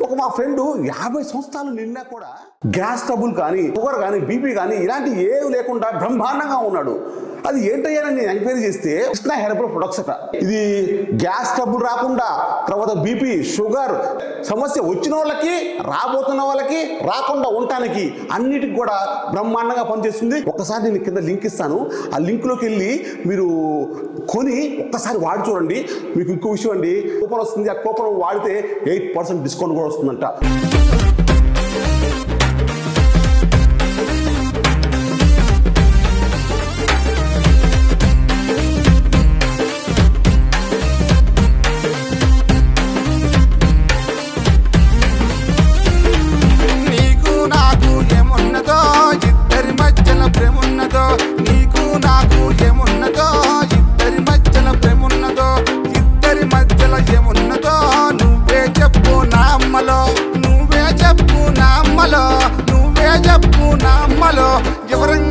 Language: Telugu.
ఒక మా ఫ్రెండ్ 50 సంవత్సరాలు నిండా కూడా గ్యాస్ ట్రబుల్ కానీ షుగర్ కానీ బీపీ కానీ ఇలాంటి ఏవి లేకుండా బ్రహ్మాండంగా ఉన్నాడు. అది ఏంటయ్యాని నేను ఎంక్వైరీ చేస్తే కృష్ణ హెర్బల్ ప్రొడక్ట్స్ అట. ఇది గ్యాస్ ట్రబుల్ రాకుండా, తర్వాత బీపీ షుగర్ సమస్య వచ్చిన వాళ్ళకి, రాబోతున్న వాళ్ళకి, రాకుండా ఉండటానికి అన్నిటికి కూడా బ్రహ్మాండంగా పనిచేస్తుంది. ఒక్కసారి నేను కింద లింక్ ఇస్తాను, ఆ లింక్లోకి వెళ్ళి మీరు కొని ఒక్కసారి వాడి చూడండి. మీకు ఇంకో విషయం అండి, కూపన్ వస్తుంది. ఆ కూపన్ వాడితే 8% డిస్కౌంట్ కూడా వస్తుందంట. నువ్వే చెప్పు నా అమ్మలో ఎవరంగా